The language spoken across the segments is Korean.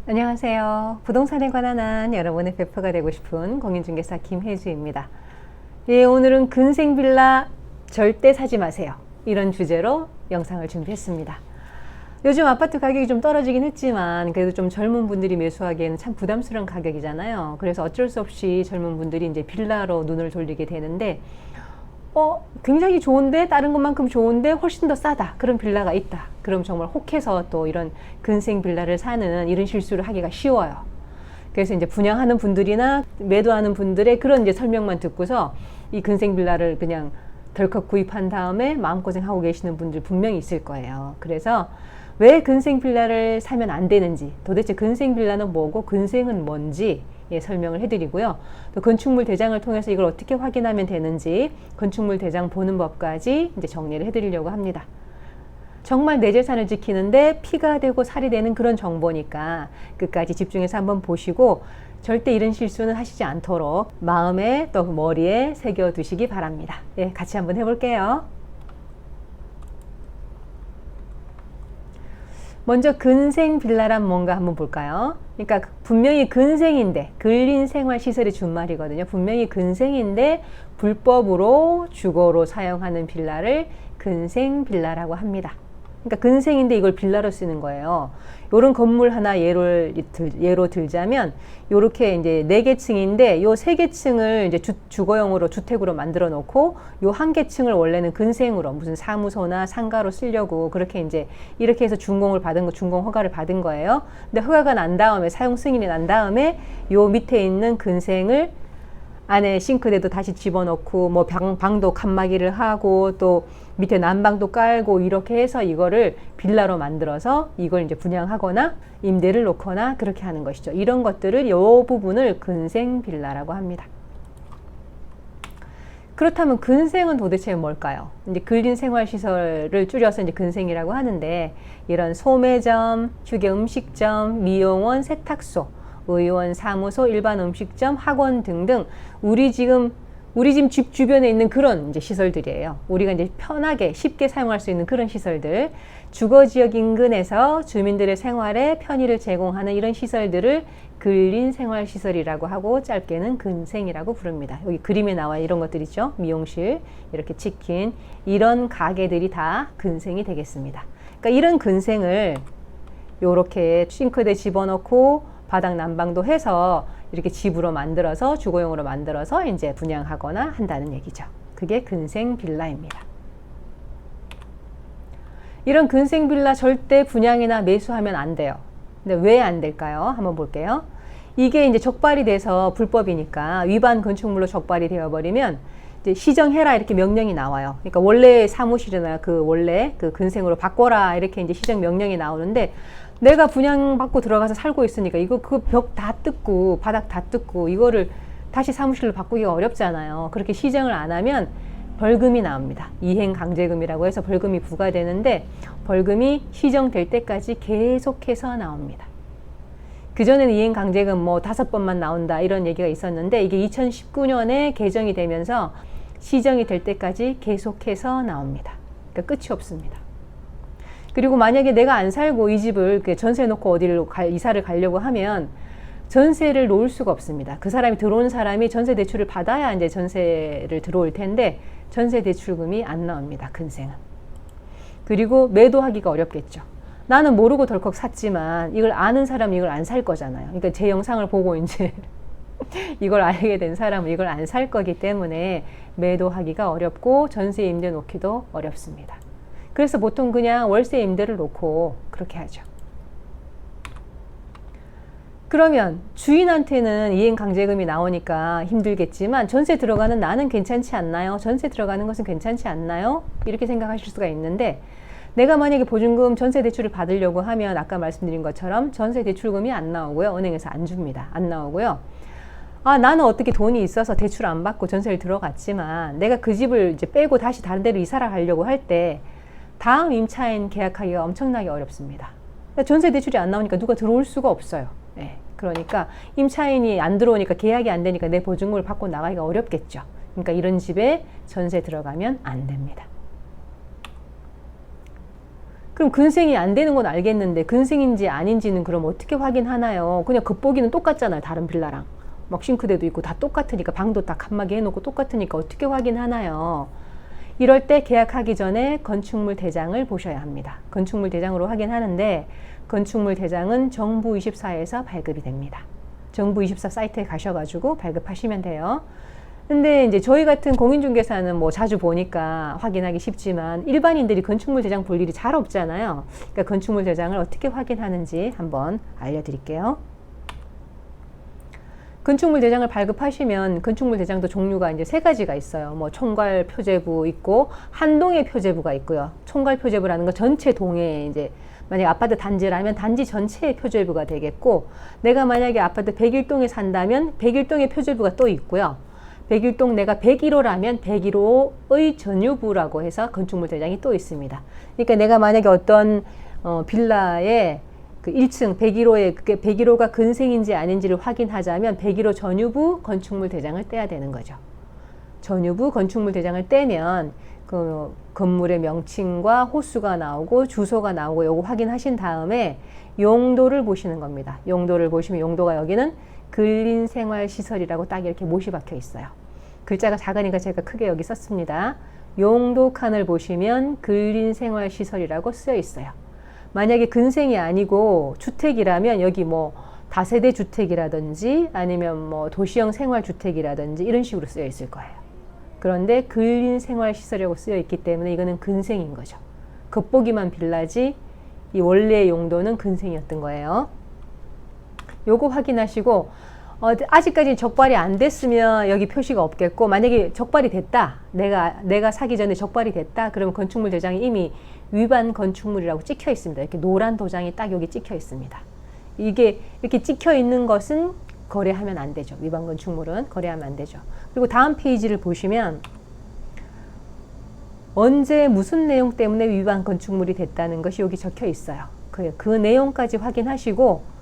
안녕하세요. 부동산에 관한 한 여러분의 베프가 되고 싶은 공인중개사 김혜주입니다. 예, 오늘은 근생 빌라 절대 사지 마세요. 이런 주제로 영상을 준비했습니다. 요즘 아파트 가격이 좀 떨어지긴 했지만 그래도 좀 젊은 분들이 매수하기에는 참 부담스러운 가격이잖아요. 그래서 어쩔 수 없이 젊은 분들이 이제 빌라로 눈을 돌리게 되는데 굉장히 좋은데 다른 것만큼 좋은데 훨씬 더 싸다. 그런 빌라가 있다. 그럼 정말 혹해서 또 이런 근생 빌라를 사는 이런 실수를 하기가 쉬워요. 그래서 이제 분양하는 분들이나 매도하는 분들의 그런 이제 설명만 듣고서 이 근생 빌라를 그냥 덜컥 구입한 다음에 마음고생하고 계시는 분들 분명히 있을 거예요. 그래서 왜 근생 빌라를 사면 안 되는지, 도대체 근생 빌라는 뭐고 근생은 뭔지 설명을 해드리고요. 또 건축물 대장을 통해서 이걸 어떻게 확인하면 되는지 건축물 대장 보는 법까지 이제 정리를 해드리려고 합니다. 정말 내 재산을 지키는데 피가 되고 살이 되는 그런 정보니까 끝까지 집중해서 한번 보시고 절대 이런 실수는 하시지 않도록 마음에 또 머리에 새겨두시기 바랍니다. 예, 같이 한번 해볼게요. 먼저 근생 빌라란 뭔가 한번 볼까요? 그러니까 분명히 근생인데 근린 생활시설의 준말이거든요. 분명히 근생인데 불법으로 주거로 사용하는 빌라를 근생 빌라라고 합니다. 그러니까 근생인데 이걸 빌라로 쓰는 거예요. 요런 건물 하나 예로 들자면 요렇게 이제 4개 층인데 요 3개 층을 이제 주거용으로 주택으로 만들어 놓고 요 1개 층을 원래는 근생으로 무슨 사무소나 상가로 쓰려고 그렇게 이제 이렇게 해서 준공 허가를 받은 거예요. 근데 허가가 난 다음에 사용 승인이 난 다음에 요 밑에 있는 근생을 안에 싱크대도 다시 집어넣고 뭐 방도 칸막이를 하고 또 밑에 난방도 깔고 이렇게 해서 이거를 빌라로 만들어서 이걸 이제 분양하거나 임대를 놓거나 그렇게 하는 것이죠. 이런 것들을 요 부분을 근생 빌라라고 합니다. 그렇다면 근생은 도대체 뭘까요? 이제 근린 생활시설을 줄여서 이제 근생이라고 하는데 이런 소매점, 휴게 음식점, 미용원, 세탁소, 의원, 사무소, 일반 음식점, 학원 등등 우리 집 주변에 있는 그런 이제 시설들이에요. 우리가 이제 편하게 쉽게 사용할 수 있는 그런 시설들, 주거지역 인근에서 주민들의 생활에 편의를 제공하는 이런 시설들을 근린 생활시설이라고 하고 짧게는 근생이라고 부릅니다. 여기 그림에 나와 이런 것들이죠. 미용실, 이렇게 치킨, 이런 가게들이 다 근생이 되겠습니다. 그러니까 이런 근생을 요렇게 싱크대 집어넣고 바닥 난방도 해서 이렇게 집으로 만들어서 주거용으로 만들어서 이제 분양하거나 한다는 얘기죠. 그게 근생 빌라입니다. 이런 근생 빌라 절대 분양이나 매수하면 안 돼요. 근데 왜 안 될까요? 한번 볼게요. 이게 이제 적발이 돼서 불법이니까 위반 건축물로 적발이 되어버리면 이제 시정해라 이렇게 명령이 나와요. 그러니까 원래 사무실이나 원래 근생으로 바꿔라 이렇게 이제 시정 명령이 나오는데 내가 분양받고 들어가서 살고 있으니까 이거 그 벽 다 뜯고 바닥 다 뜯고 이거를 다시 사무실로 바꾸기가 어렵잖아요. 그렇게 시정을 안 하면 벌금이 나옵니다. 이행강제금이라고 해서 벌금이 부과되는데 벌금이 시정될 때까지 계속해서 나옵니다. 그전에는 이행강제금 뭐 5번만 나온다 이런 얘기가 있었는데 이게 2019년에 개정이 되면서 시정이 될 때까지 계속해서 나옵니다. 그러니까 끝이 없습니다. 그리고 만약에 내가 안 살고 이 집을 전세 놓고 어디를 이사를 가려고 하면 전세를 놓을 수가 없습니다. 그 사람이 들어온 사람이 전세 대출을 받아야 이제 전세를 들어올 텐데 전세 대출금이 안 나옵니다. 근생은. 그리고 매도하기가 어렵겠죠. 나는 모르고 덜컥 샀지만 이걸 아는 사람은 이걸 안 살 거잖아요. 그러니까 제 영상을 보고 이제 이걸 알게 된 사람은 이걸 안 살 거기 때문에 매도하기가 어렵고 전세 임대 놓기도 어렵습니다. 그래서 보통 그냥 월세 임대를 놓고 그렇게 하죠. 그러면 주인한테는 이행강제금이 나오니까 힘들겠지만 전세 들어가는 나는 괜찮지 않나요? 전세 들어가는 것은 괜찮지 않나요? 이렇게 생각하실 수가 있는데 내가 만약에 보증금 전세 대출을 받으려고 하면 아까 말씀드린 것처럼 전세 대출금이 안 나오고요. 은행에서 안 줍니다. 안 나오고요. 나는 어떻게 돈이 있어서 대출 안 받고 전세를 들어갔지만 내가 그 집을 이제 빼고 다시 다른 데로 이사를 가려고 할 때 다음 임차인 계약하기가 엄청나게 어렵습니다. 전세 대출이 안 나오니까 누가 들어올 수가 없어요. 네. 그러니까 임차인이 안 들어오니까 계약이 안 되니까 내 보증금을 받고 나가기가 어렵겠죠. 그러니까 이런 집에 전세 들어가면 안 됩니다. 그럼 근생이 안 되는 건 알겠는데 근생인지 아닌지는 그럼 어떻게 확인하나요? 그냥 겉보기는 똑같잖아요. 다른 빌라랑. 막 싱크대도 있고 다 똑같으니까, 방도 다 칸막이 해놓고 똑같으니까 어떻게 확인하나요? 이럴 때 계약하기 전에 건축물 대장을 보셔야 합니다. 건축물 대장으로 확인하는데 건축물 대장은 정부24에서 발급이 됩니다. 정부24 사이트에 가셔가지고 발급하시면 돼요. 근데 이제 저희 같은 공인중개사는 뭐 자주 보니까 확인하기 쉽지만 일반인들이 건축물 대장 볼 일이 잘 없잖아요. 그러니까 건축물 대장을 어떻게 확인하는지 한번 알려드릴게요. 건축물 대장을 발급하시면 건축물 대장도 종류가 이제 3가지가 있어요. 뭐 총괄 표제부 있고 한동의 표제부가 있고요. 총괄 표제부라는 거 전체 동에 이제 만약 아파트 단지라면 단지 전체의 표제부가 되겠고, 내가 만약에 아파트 101동에 산다면 101동의 표제부가 또 있고요. 101동 내가 101호라면 101호의 전유부라고 해서 건축물 대장이 또 있습니다. 그러니까 내가 만약에 어떤 빌라에 그 1층 101호에 그게 101호가 근생인지 아닌지를 확인하자면 101호 전유부 건축물 대장을 떼야 되는 거죠. 전유부 건축물 대장을 떼면 그 건물의 명칭과 호수가 나오고 주소가 나오고 요거 확인하신 다음에 용도를 보시는 겁니다. 용도를 보시면 용도가 여기는 근린생활시설이라고 딱 이렇게 못이 박혀 있어요. 글자가 작으니까 제가 크게 여기 썼습니다. 용도 칸을 보시면 근린생활시설이라고 쓰여 있어요. 만약에 근생이 아니고 주택이라면 여기 뭐 다세대 주택이라든지 아니면 뭐 도시형 생활주택이라든지 이런 식으로 쓰여 있을 거예요. 그런데 근린생활시설이라고 쓰여 있기 때문에 이거는 근생인 거죠. 겉보기만 빌라지 이 원래의 용도는 근생이었던 거예요. 요거 확인하시고 아직까지 적발이 안 됐으면 여기 표시가 없겠고, 만약에 적발이 됐다, 내가 사기 전에 적발이 됐다, 그러면 건축물 대장이 이미 위반 건축물이라고 찍혀 있습니다. 이렇게 노란 도장이 딱 여기 찍혀 있습니다. 이게 이렇게 찍혀 있는 것은 거래하면 안 되죠. 위반 건축물은 거래하면 안 되죠. 그리고 다음 페이지를 보시면 언제 무슨 내용 때문에 위반 건축물이 됐다는 것이 여기 적혀 있어요. 그 내용까지 확인하시고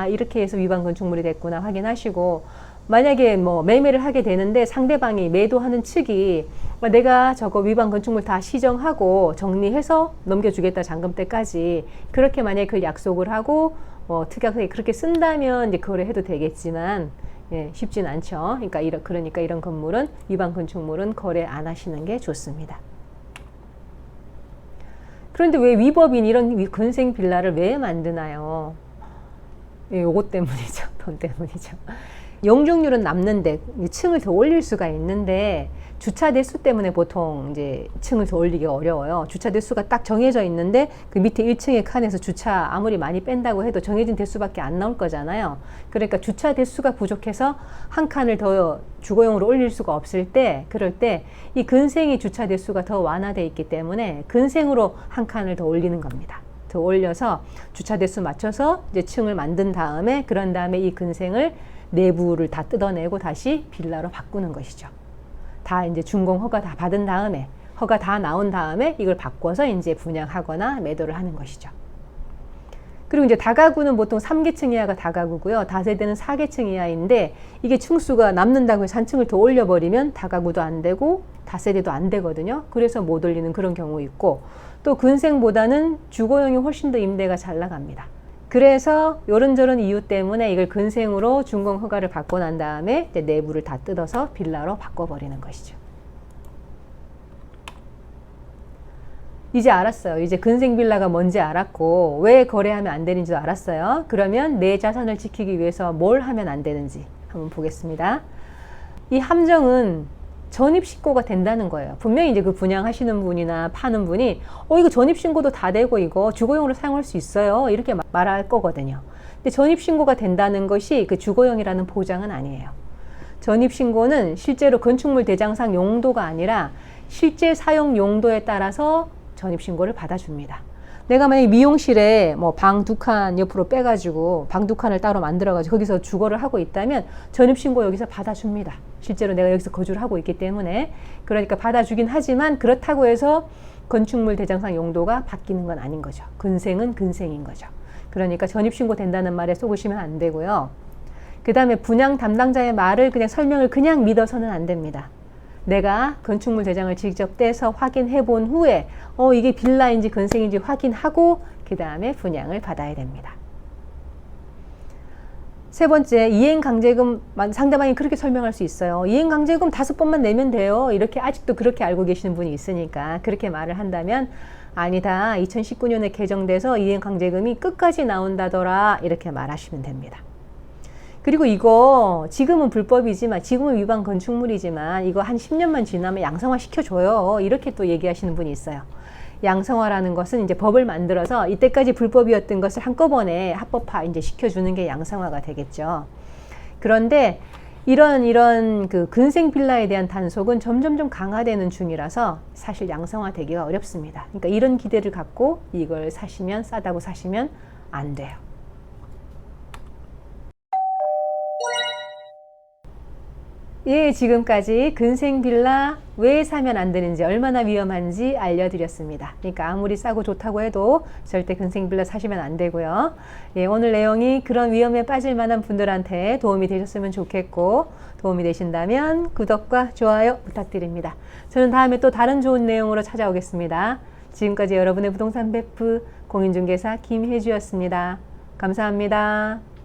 이렇게 해서 위반 건축물이 됐구나 확인하시고, 만약에 뭐 매매를 하게 되는데 상대방이 매도하는 측이 내가 저거 위반 건축물 다 시정하고 정리해서 넘겨주겠다 잔금 때까지, 그렇게 만약에 그 약속을 하고 특약에 그렇게 쓴다면 이제 거래해도 되겠지만 쉽진 않죠. 그러니까 이런 건물은 위반 건축물은 거래 안 하시는 게 좋습니다. 그런데 왜 위법인 이런 근생 빌라를 왜 만드나요? 요것 때문이죠. 돈 때문이죠. 용적률은 남는데 층을 더 올릴 수가 있는데 주차 대수 때문에 보통 이제 층을 더 올리기가 어려워요. 주차 대수가 딱 정해져 있는데 그 밑에 1층의 칸에서 주차 아무리 많이 뺀다고 해도 정해진 대수밖에 안 나올 거잖아요. 그러니까 주차 대수가 부족해서 한 칸을 더 주거용으로 올릴 수가 없을 때, 그럴 때 이 근생의 주차 대수가 더 완화되어 있기 때문에 근생으로 한 칸을 더 올리는 겁니다. 더 올려서 주차 대수 맞춰서 이제 층을 만든 다음에, 그런 다음에 이 근생을 내부를 다 뜯어내고 다시 빌라로 바꾸는 것이죠. 다 이제 준공 허가 다 받은 다음에, 허가 다 나온 다음에 이걸 바꿔서 이제 분양하거나 매도를 하는 것이죠. 그리고 이제 다가구는 보통 3계층 이하가 다가구고요. 다세대는 4계층 이하인데 이게 층수가 남는다고 해서 한 층을 더 올려버리면 다가구도 안 되고 다세대도 안 되거든요. 그래서 못 올리는 그런 경우 있고, 또 근생보다는 주거용이 훨씬 더 임대가 잘 나갑니다. 그래서 이런저런 이유 때문에 이걸 근생으로 준공 허가를 받고 난 다음에 이제 내부를 다 뜯어서 빌라로 바꿔버리는 것이죠. 이제 알았어요. 이제 근생 빌라가 뭔지 알았고 왜 거래하면 안 되는지도 알았어요. 그러면 내 자산을 지키기 위해서 뭘 하면 안 되는지 한번 보겠습니다. 이 함정은 전입신고가 된다는 거예요. 분명히 이제 그 분양하시는 분이나 파는 분이 이거 전입신고도 다 되고 이거 주거용으로 사용할 수 있어요, 이렇게 말할 거거든요. 근데 전입신고가 된다는 것이 그 주거용이라는 보장은 아니에요. 전입신고는 실제로 건축물 대장상 용도가 아니라 실제 사용 용도에 따라서 전입신고를 받아줍니다. 내가 만약에 미용실에 뭐 방 2칸 옆으로 빼가지고 방 2칸을 따로 만들어가지고 거기서 주거를 하고 있다면 전입신고 여기서 받아줍니다. 실제로 내가 여기서 거주를 하고 있기 때문에. 그러니까 받아주긴 하지만 그렇다고 해서 건축물 대장상 용도가 바뀌는 건 아닌 거죠. 근생은 근생인 거죠. 그러니까 전입신고 된다는 말에 속으시면 안 되고요. 그 다음에 분양 담당자의 말을 그냥 설명을 그냥 믿어서는 안 됩니다. 내가 건축물 대장을 직접 떼서 확인해 본 후에 이게 빌라인지 건생인지 확인하고 그 다음에 분양을 받아야 됩니다. 세 번째, 이행강제금. 상대방이 그렇게 설명할 수 있어요. 이행강제금 5번만 내면 돼요. 이렇게 아직도 그렇게 알고 계시는 분이 있으니까 그렇게 말을 한다면 아니다. 2019년에 개정돼서 이행강제금이 끝까지 나온다더라. 이렇게 말하시면 됩니다. 그리고 이거 지금은 불법이지만 지금은 위반 건축물이지만 이거 한 10년만 지나면 양성화 시켜줘요. 이렇게 또 얘기하시는 분이 있어요. 양성화라는 것은 이제 법을 만들어서 이때까지 불법이었던 것을 한꺼번에 합법화 이제 시켜주는 게 양성화가 되겠죠. 그런데 이런 그 근생 빌라에 대한 단속은 점점 좀 강화되는 중이라서 사실 양성화 되기가 어렵습니다. 그러니까 이런 기대를 갖고 이걸 사시면 싸다고 사시면 안 돼요. 예, 지금까지 근생 빌라 왜 사면 안 되는지, 얼마나 위험한지 알려드렸습니다. 그러니까 아무리 싸고 좋다고 해도 절대 근생 빌라 사시면 안 되고요. 예, 오늘 내용이 그런 위험에 빠질 만한 분들한테 도움이 되셨으면 좋겠고, 도움이 되신다면 구독과 좋아요 부탁드립니다. 저는 다음에 또 다른 좋은 내용으로 찾아오겠습니다. 지금까지 여러분의 부동산 베프 공인중개사 김혜주였습니다. 감사합니다.